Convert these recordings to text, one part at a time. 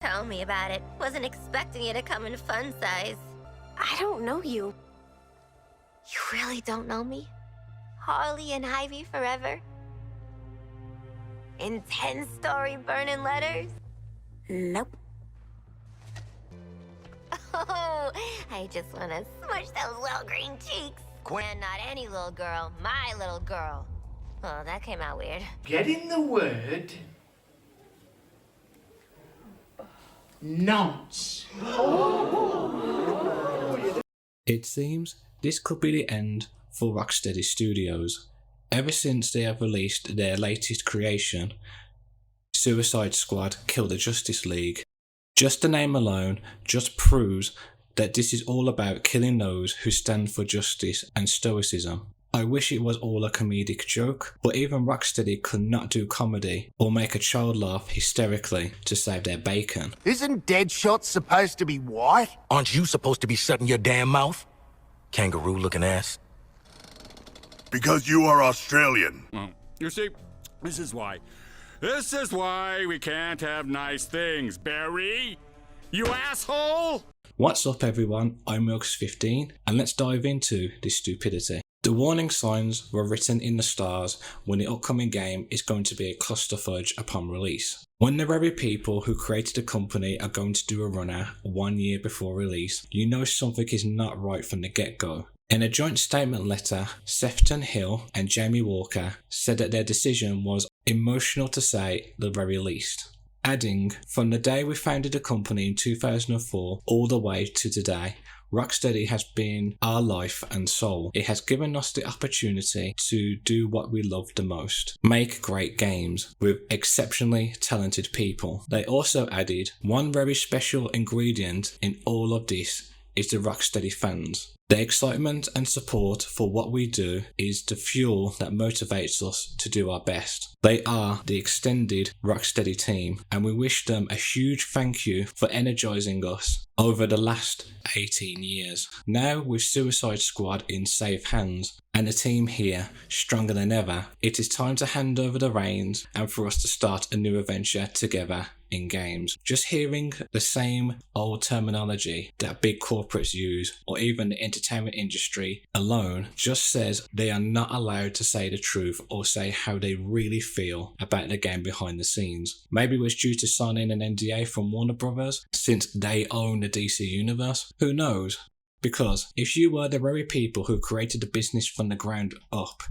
Tell me about it. Wasn't expecting you to come in fun size. I don't know you. You really don't know me? Harley and Ivy forever? In 10-story burning letters? Nope. Oh, I just want to smush those little green cheeks. And not any little girl, my little girl. Oh, that came out weird. Getting the word nonce. It seems this could be the end for Rocksteady Studios. Ever since they have released their latest creation, Suicide Squad Kill the Justice League, just the name alone just proves that this is all about killing those who stand for justice and stoicism. I wish it was all a comedic joke, but even Rocksteady could not do comedy or make a child laugh hysterically to save their bacon. Isn't Deadshot supposed to be white? Aren't you supposed to be shutting your damn mouth? Kangaroo-looking ass. Because you are Australian. Well, you see, this is why. This is why we can't have nice things, Barry! You asshole! What's up everyone, I'm Milks15 and let's dive into this stupidity. The warning signs were written in the stars when the upcoming game is going to be a clusterfudge upon release. When the very people who created the company are going to do a runner 1 year before release, you know something is not right from the get-go. In a joint statement letter, Sefton Hill and Jamie Walker said that their decision was emotional to say the very least. Adding, from the day we founded the company in 2004 all the way to today, Rocksteady has been our life and soul. It has given us the opportunity to do what we love the most, make great games with exceptionally talented people. They also added, one very special ingredient in all of this is the Rocksteady fans. The excitement and support for what we do is the fuel that motivates us to do our best. They are the extended Rocksteady team, and we wish them a huge thank you for energizing us over the last 18 years. Now with Suicide Squad in safe hands and the team here stronger than ever, it is time to hand over the reins and for us to start a new adventure together in games. Just hearing the same old terminology that big corporates use, or even the entertainment industry alone, just says they are not allowed to say the truth or say how they really feel about the game behind the scenes. Maybe it was due to signing an NDA from Warner Brothers, since they own the DC universe. Who knows? Because if you were the very people who created the business from the ground up,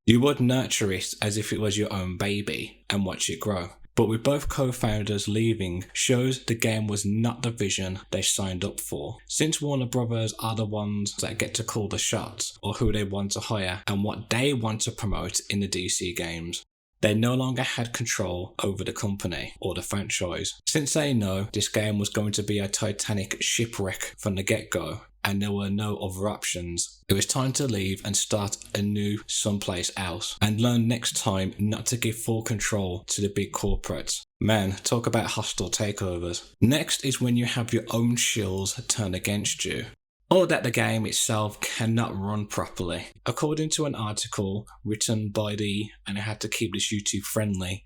you would nurture it as if it was your own baby and watch it grow. But with both co-founders leaving shows the game was not the vision they signed up for. Since Warner Brothers are the ones that get to call the shots or who they want to hire and what they want to promote in the DC games, they no longer had control over the company or the franchise. Since they know this game was going to be a titanic shipwreck from the get-go, and there were no other options, it was time to leave and start anew someplace else, and learn next time not to give full control to the big corporates. Man, talk about hostile takeovers. Next is when you have your own shills turn against you, or that the game itself cannot run properly. According to an article written by and I had to keep this YouTube friendly,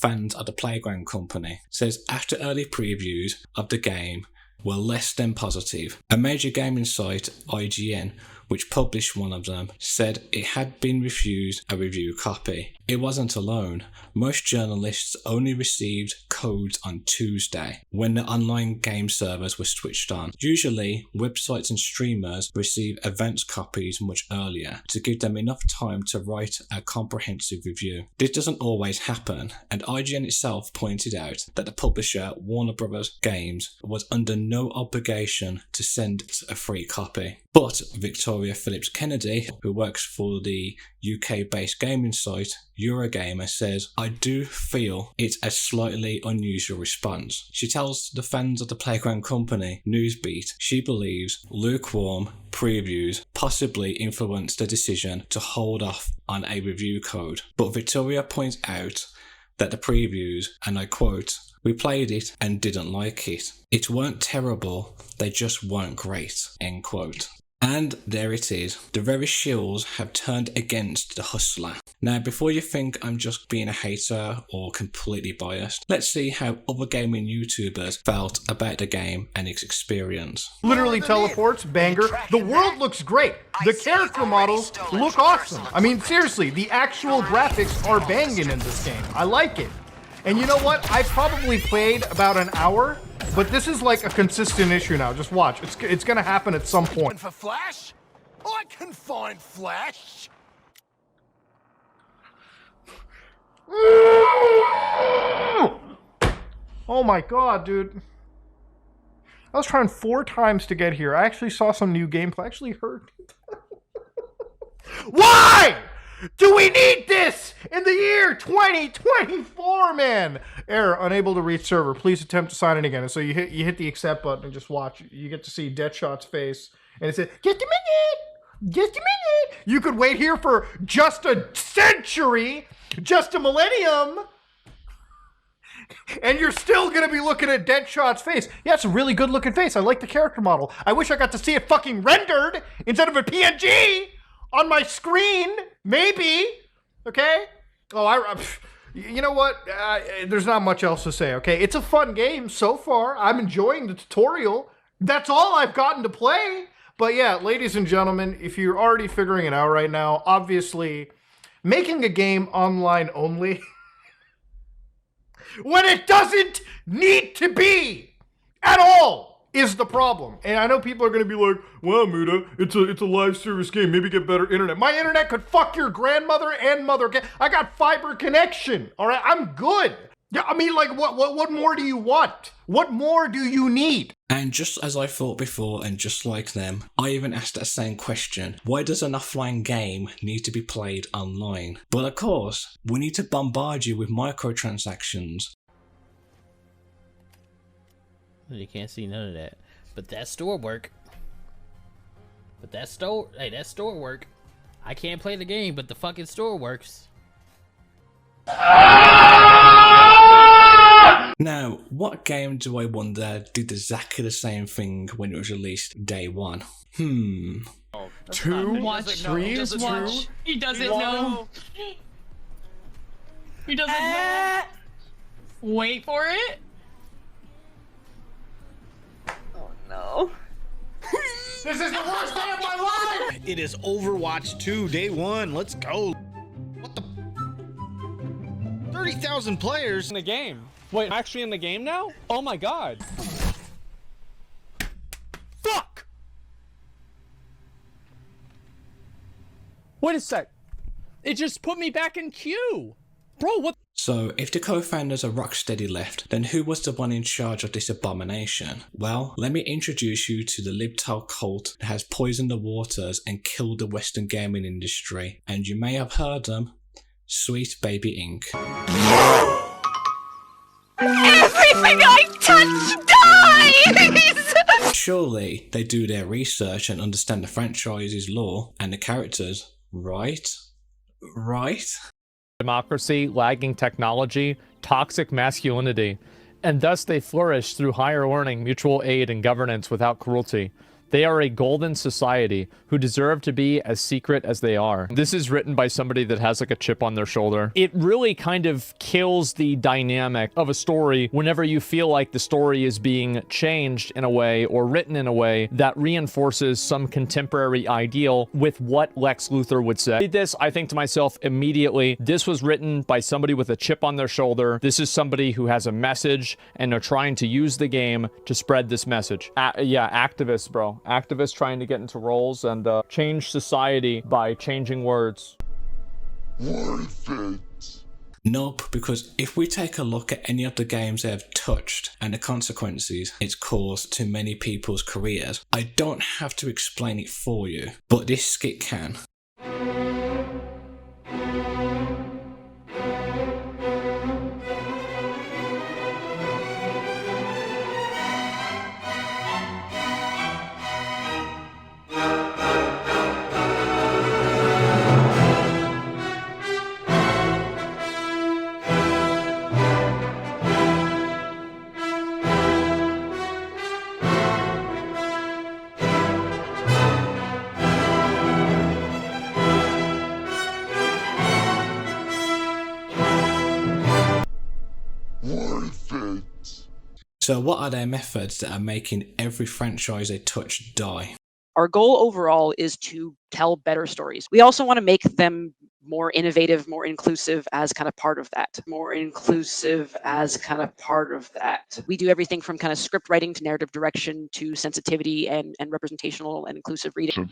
fans of the Playground Company, says after early previews of the game were less than positive. A major gaming site, IGN, which published one of them, said it had been refused a review copy. It wasn't alone. Most journalists only received codes on Tuesday, when the online game servers were switched on. Usually, websites and streamers receive advance copies much earlier to give them enough time to write a comprehensive review. This doesn't always happen, and IGN itself pointed out that the publisher, Warner Brothers Games, was under no obligation to send a free copy. But Victoria Phillips Kennedy, who works for the UK-based gaming site Eurogamer, says, I do feel it's a slightly unusual response. She tells the fans of the Playground Company Newsbeat she believes lukewarm previews possibly influenced the decision to hold off on a review code. But Victoria points out that the previews, and I quote, we played it and didn't like it. It weren't terrible, they just weren't great, end quote. And there it is. The very shills have turned against the hustler. Now, before you think I'm just being a hater or completely biased, let's see how other gaming YouTubers felt about the game and its experience. Literally teleports, banger. The world looks great. The character models look awesome. I mean, seriously, the actual graphics are banging in this game. I like it. And you know what? I probably played about an hour, but this is like a consistent issue now. Just watch. It's gonna happen at some point. For Flash? I can find Flash. Oh my god, dude. I was trying 4 times to get here. I actually saw some new gameplay. I actually heard. Why do we need this in the year 2024, man? Error, unable to reach server. Please attempt to sign in again. And so you hit the accept button and just watch. You get to see Deadshot's face. And it says, just a minute. Just a minute. You could wait here for just a century, just a millennium, and you're still gonna be looking at Deadshot's face. Yeah, it's a really good looking face. I like the character model. I wish I got to see it fucking rendered instead of a PNG on my screen. Maybe. Okay? Oh, you know what? There's not much else to say, okay? It's a fun game so far. I'm enjoying the tutorial. That's all I've gotten to play. But yeah, ladies and gentlemen, if you're already figuring it out right now, obviously, making a game online only when it doesn't need to be at all is the problem. And I know people are going to be like, well, Muda, it's a live service game. Maybe get better internet. My internet could fuck your grandmother and mother. I got fiber connection. All right, I'm good. Yeah, I mean, like, what more do you want? What more do you need? And just as I thought before, and just like them, I even asked that same question. Why does an offline game need to be played online? But of course, we need to bombard you with microtransactions. You can't see none of that. But that store work. That store work. I can't play the game, but the fucking store works. Now, what game do I wonder did exactly the same thing when it was released day one? Two? Watch. Three? Just watch. He doesn't know. He doesn't know. Wait for it. Oh no. This is the worst day of my life! It is Overwatch 2, day 1. Let's go. What the? 30,000 players in the game. Wait, actually in the game now? Oh my god. Fuck! Wait a sec. It just put me back in queue. Bro, what? So, if the co-founders of Rocksteady left, then who was the one in charge of this abomination? Well, let me introduce you to the libtard cult that has poisoned the waters and killed the Western gaming industry. And you may have heard them. Sweet Baby Inc. Everything I touch dies! Surely they do their research and understand the franchise's lore and the characters, right? Right? Democracy, lagging technology, toxic masculinity, and thus they flourish through higher learning, mutual aid, and governance without cruelty. They are a golden society who deserve to be as secret as they are. This is written by somebody that has like a chip on their shoulder. It really kind of kills the dynamic of a story whenever you feel like the story is being changed in a way or written in a way that reinforces some contemporary ideal with what Lex Luthor would say. I read this, I think to myself immediately, this was written by somebody with a chip on their shoulder. This is somebody who has a message and they're trying to use the game to spread this message. Yeah, activists, bro. Activists trying to get into roles and change society by changing words. Worth it. Nope, because if we take a look at any of the games they have touched and the consequences it's caused to many people's careers, I don't have to explain it for you, but this skit can. So what are their methods that are making every franchise they touch die? Our goal overall is to tell better stories. We also want to make them more innovative, more inclusive as kind of part of that. We do everything from kind of script writing to narrative direction to sensitivity and representational and inclusive reading.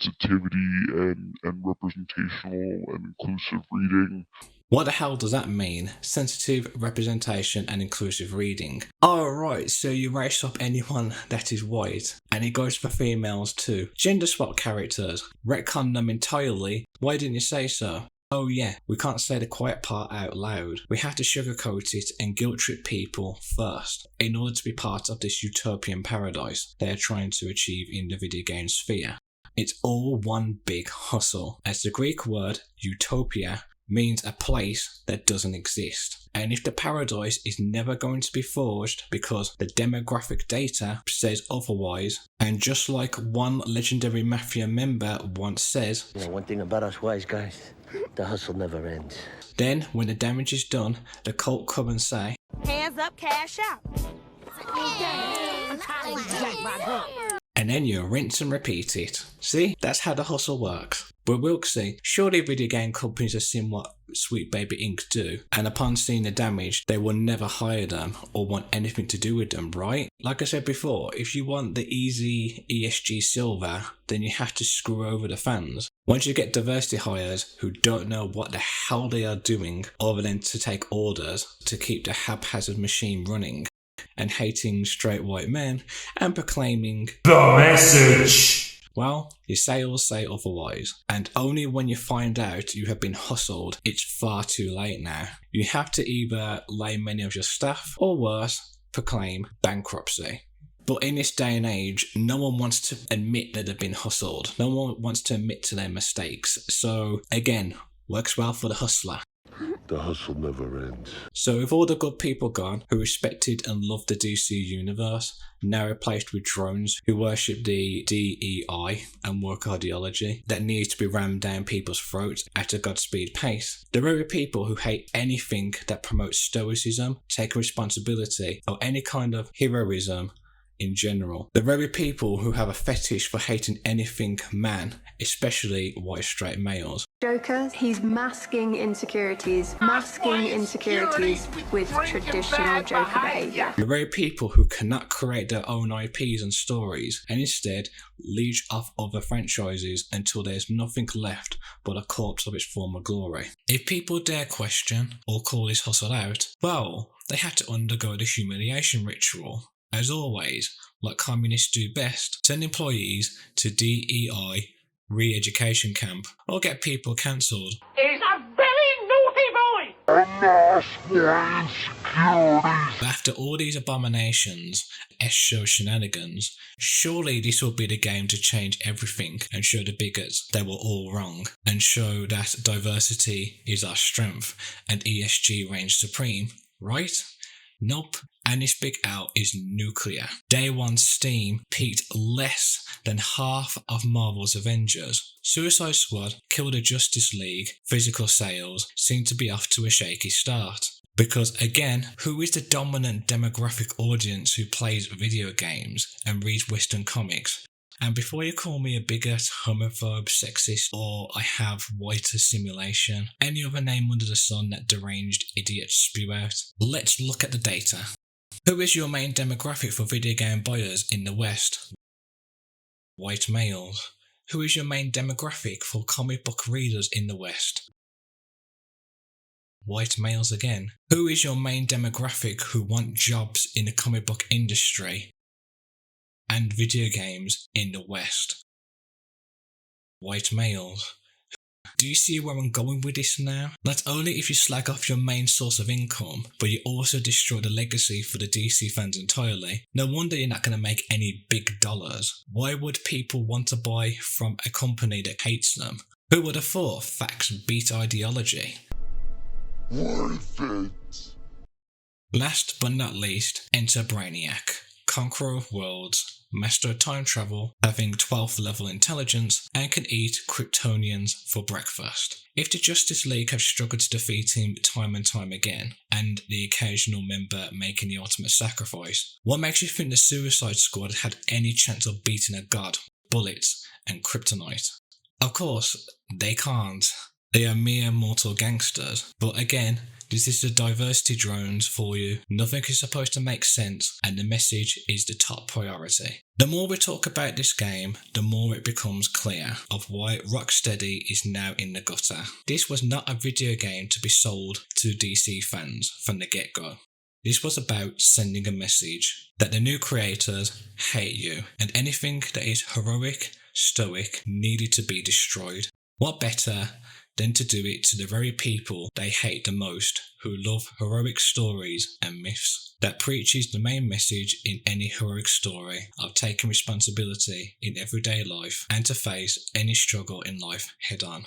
What the hell does that mean? Sensitive representation and inclusive reading. Oh right, so you race up anyone that is white, and it goes for females too. Gender swap characters. Retcon them entirely. Why didn't you say so? Oh yeah, we can't say the quiet part out loud. We have to sugarcoat it and guilt trip people first, in order to be part of this utopian paradise they are trying to achieve in the video game sphere. It's all one big hustle, as the Greek word utopia means a place that doesn't exist. And if the paradise is never going to be forged because the demographic data says otherwise, and just like one legendary mafia member once says, you know, one thing about us wise guys, the hustle never ends. Then when the damage is done, the cult come and say, hands up, cash out. and then you rinse and repeat it. See, that's how the hustle works. But we'll see. Surely video game companies have seen what Sweet Baby Inc. do, and upon seeing the damage, they will never hire them or want anything to do with them, right? Like I said before, if you want the easy ESG silver, then you have to screw over the fans. Once you get diversity hires who don't know what the hell they are doing other than to take orders to keep the haphazard machine running, and hating straight white men, and proclaiming the message, well, your sales say otherwise. And only when you find out you have been hustled, it's far too late now. You have to either lay many of your staff, or worse, proclaim bankruptcy. But in this day and age, no one wants to admit that they've been hustled. No one wants to admit to their mistakes. So, again, works well for the hustler. The hustle never ends. So with all the good people gone, who respected and loved the DC universe, now replaced with drones who worship the DEI and woke ideology that needs to be rammed down people's throats at a Godspeed pace, the very people who hate anything that promotes stoicism, taking responsibility, or any kind of heroism in general. The very people who have a fetish for hating anything man, especially white straight males. Joker, he's masking insecurities with traditional Joker behaviour. The very people who cannot create their own IPs and stories, and instead leech off other franchises until there's nothing left but a corpse of its former glory. If people dare question or call this hustle out, well, they had to undergo the humiliation ritual. As always, like communists do best, send employees to DEI re-education camp or get people cancelled. He's a very naughty boy! After all these abominations, S-show shenanigans, surely this will be the game to change everything and show the bigots they were all wrong, and show that diversity is our strength and ESG reigns supreme, right? Nope. And this big out is nuclear. Day one Steam peaked less than half of Marvel's Avengers. Suicide Squad, Kill the Justice League, physical sales seem to be off to a shaky start. Because again, who is the dominant demographic audience who plays video games and reads Western comics? And before you call me a bigot, homophobe, sexist, or I have whiter simulation, any other name under the sun that deranged idiots spew out, let's look at the data. Who is your main demographic for video game buyers in the West? White males. Who is your main demographic for comic book readers in the West? White males again. Who is your main demographic who want jobs in the comic book industry and video games in the West? White males. Do you see where I'm going with this now? Not only if you slag off your main source of income, but you also destroy the legacy for the DC fans entirely. No wonder you're not going to make any big dollars. Why would people want to buy from a company that hates them? Who would have thought facts beat ideology? Worth it. Last but not least, enter Brainiac, Conqueror of Worlds, master of time travel, having 12th level intelligence, and can eat Kryptonians for breakfast. If the Justice League have struggled to defeat him time and time again, and the occasional member making the ultimate sacrifice, what makes you think the Suicide Squad had any chance of beating a god, bullets, and kryptonite? Of course, they can't. They are mere mortal gangsters. But again, this is the diversity drones for you. Nothing is supposed to make sense, and the message is the top priority. The more we talk about this game, the more it becomes clear of why Rocksteady is now in the gutter. This was not a video game to be sold to DC fans from the get-go. This was about sending a message that the new creators hate you, and anything that is heroic, stoic, needed to be destroyed. What better than to do it to the very people they hate the most, who love heroic stories and myths? That preaches the main message in any heroic story of taking responsibility in everyday life and to face any struggle in life head on.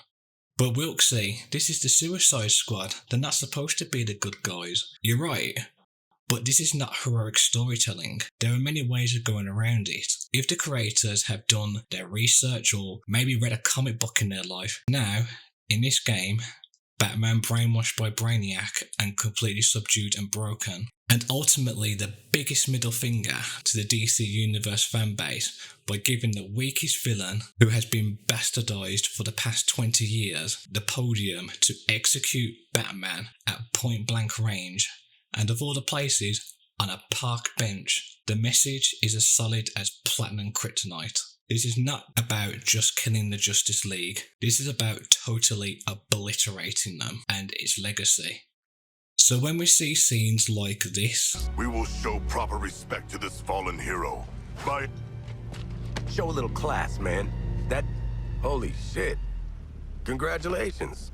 But Wilksy, this is the Suicide Squad. They're not supposed to be the good guys. You're right. But this is not heroic storytelling. There are many ways of going around it. If the creators have done their research or maybe read a comic book in their life, now, in this game, Batman brainwashed by Brainiac and completely subdued and broken, and ultimately the biggest middle finger to the DC Universe fanbase by giving the weakest villain, who has been bastardized for the past 20 years, the podium to execute Batman at point blank range, and of all the places, on a park bench. The message is as solid as platinum kryptonite. This is not about just killing the Justice League. This is about totally obliterating them and its legacy. So when we see scenes like this, We will show proper respect to this fallen hero by... Show a little class, man. Holy shit. Congratulations.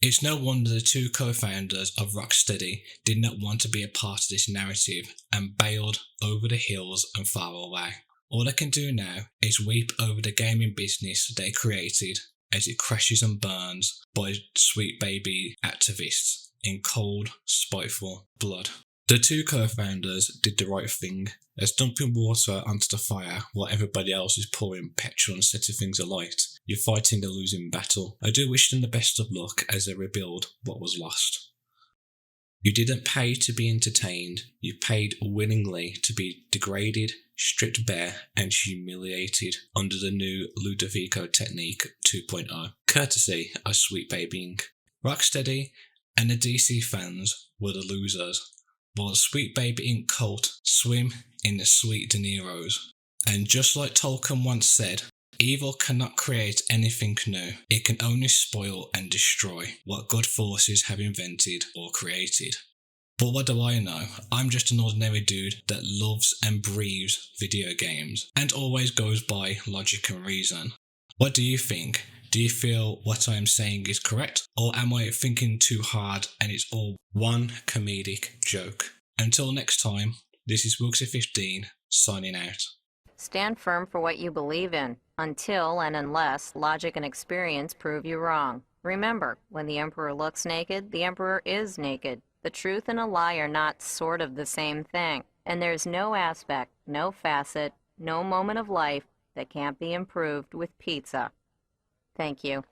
it's no wonder the two co-founders of Rocksteady did not want to be a part of this narrative and bailed over the hills and far away. All they can do now is weep over the gaming business they created as it crashes and burns by sweet baby activists in cold, spiteful blood. The two co-founders did the right thing, as dumping water onto the fire while everybody else is pouring petrol and setting things alight. You're fighting a losing battle. I do wish them the best of luck as they rebuild what was lost. You didn't pay to be entertained, you paid willingly to be degraded, stripped bare, and humiliated under the new Ludovico Technique 2.0, courtesy of Sweet Baby Inc. Rocksteady and the DC fans were the losers, while the Sweet Baby Inc. cult swim in the sweet De Niros. And just like Tolkien once said, evil cannot create anything new. It can only spoil and destroy what good forces have invented or created. But what do I know? I'm just an ordinary dude that loves and breathes video games and always goes by logic and reason. What do you think? Do you feel what I am saying is correct? Or am I thinking too hard and it's all one comedic joke? Until next time, this is Wilksy15 signing out. Stand firm for what you believe in, until and unless logic and experience prove you wrong. Remember, when the Emperor looks naked, the Emperor is naked. The truth and a lie are not sort of the same thing, and there's no aspect, no facet, no moment of life that can't be improved with pizza. Thank you.